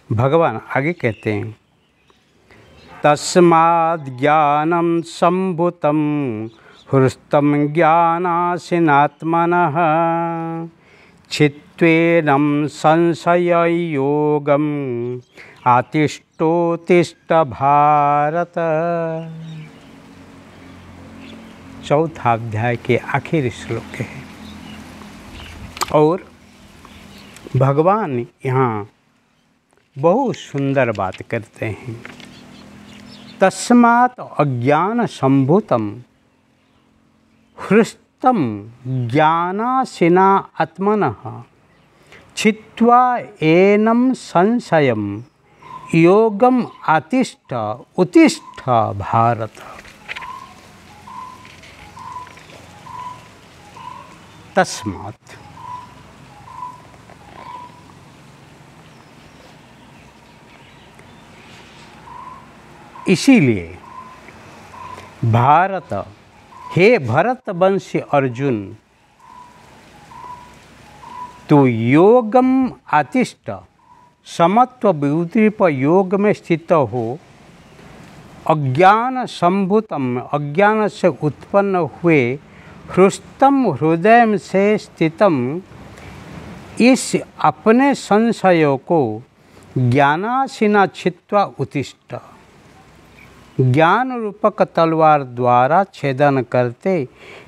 भगवान आगे कहते हैं, तस्माद् ज्ञानं सम्भूतं हृस्तं ज्ञानासिनात्मनः चित्तेनं संशययोगम् आतिष्ठोत्तिष्ठ भारत। चौथा अध्याय के आखिरी श्लोक है। और भगवान यहाँ बहुत सुंदर बात करते हैं। तस्मात् अज्ञान संभूतम हृष्टम ज्ञानासिना आत्मनः छित्त्वा एनं संशयं योगम आतिष्ठ उत्तिष्ठ भारत। तस्मात् इसीलिए भारत, हे भरतवंशी अर्जुन, तो योगम आतिष्ठ समत्व विद्रूप योग में स्थित हो, अज्ञान संभूतम अज्ञान से उत्पन्न हुए हृष्टम हृदय से स्थितम इस अपने संशयों को ज्ञानासिना छित्त्वा उत्तिष्ठ, ज्ञान रूपक तलवार द्वारा छेदन करते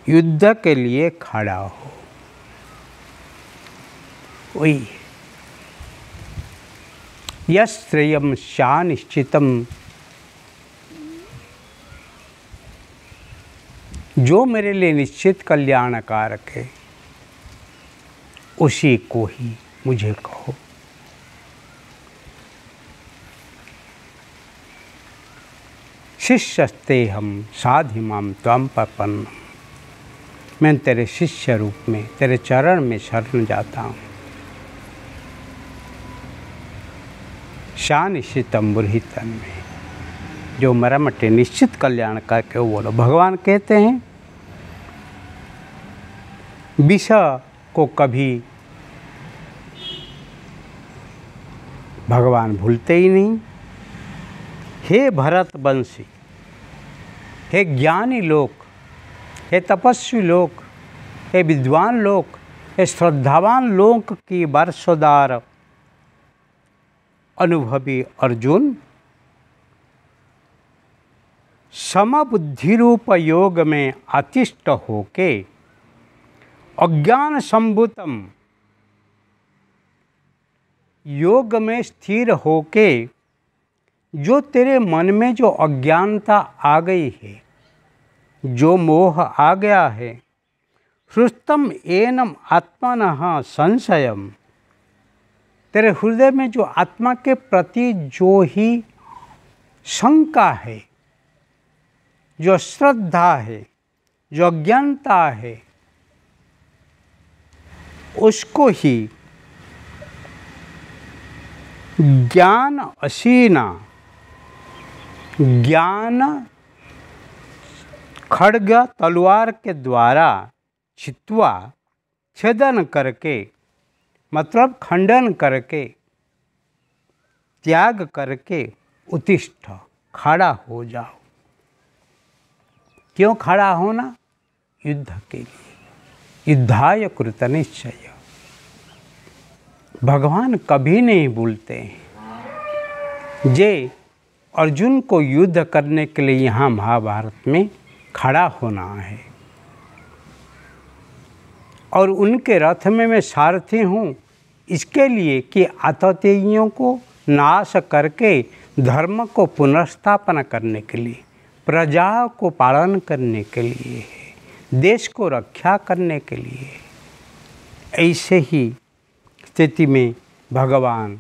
युद्ध के लिए खड़ा हो। वही यश्रेयम शानिश्चितम, जो मेरे लिए निश्चित कल्याणकारक है उसी को ही मुझे कहो। शिष्यस्ते हम साधिमाम त्वं प्रपन्नम, मैं तेरे शिष्य रूप में तेरे चरण में शरण जाता हूँ। शानिश्चितम बुरहितन में, जो मरमटे निश्चित कल्याण करके बोलो। भगवान कहते हैं विषय को कभी भगवान भूलते ही नहीं। हे भरतवंशी, हे ज्ञानी लोग, हे तपस्वी लोग, हे विद्वान लोग, हे श्रद्धावान लोग की वर्षोदार अनुभवी अर्जुन, समबुद्धि रूप योग में आतिष्ठ होके अज्ञान संभूतम योग में स्थिर होके, जो तेरे मन में जो अज्ञानता आ गई है, जो मोह आ गया है, हृष्टम एनम आत्मनः संशयम, तेरे हृदय में जो आत्मा के प्रति जो ही शंका है, जो श्रद्धा है, जो अज्ञानता है, उसको ही ज्ञान असीना, ज्ञान खड्ग तलवार के द्वारा छित्त्वा छेदन करके, मतलब खंडन करके, त्याग करके उत्तिष्ठ, खड़ा हो जाओ। क्यों खड़ा होना? युद्ध के लिए। युद्धाय कृत निश्चय। भगवान कभी नहीं भूलते हैं। जे अर्जुन को युद्ध करने के लिए यहाँ महाभारत में खड़ा होना है, और उनके रथ में मैं सारथी हूँ, इसके लिए कि आतताइयों को नाश करके धर्म को पुनर्स्थापना करने के लिए, प्रजा को पालन करने के लिए, देश को रक्षा करने के लिए। ऐसे ही स्थिति में भगवान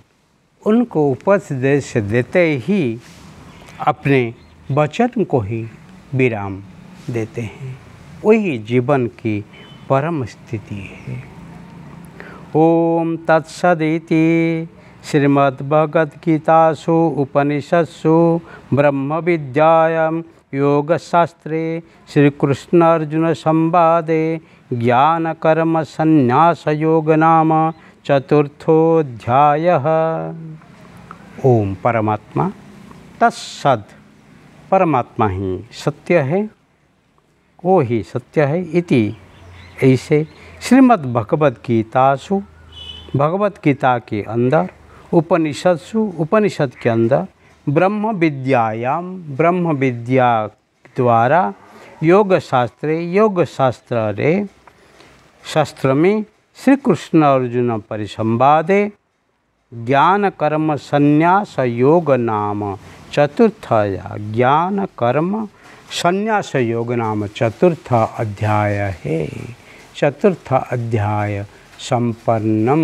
उनको उपदेश देते ही अपने वचन को ही विराम देते हैं। वही जीवन की परम स्थिति है। ओम तत्सदिति श्रीमद्भगवद्गीतासु उपनिषत्सु ब्रह्म विद्यायां योगशास्त्रे श्रीकृष्ण अर्जुन संवादे ज्ञान कर्म संन्यास योग नाम चतुर्थोऽध्यायः। ओम परमात्मा तत्सद, परमात्मा ही सत्य है, वो ही सत्य है। इति ऐसे श्रीमद् भगवद गीतासु, भगवद गीता के अंदर, उपनिषदसु, उपनिषद के अंदर, ब्रह्म विद्यायाम, ब्रह्म विद्या द्वारा योग शास्त्रे, योग शास्त्र रे शास्त्र में श्री कृष्ण अर्जुन परिसंवादे ज्ञान कर्म संन्यास योग नाम चतुर्थया, ज्ञान कर्म संन्यास योग नाम चतुर्थ अध्याय है। चतुर्थ अध्याय संपन्नम।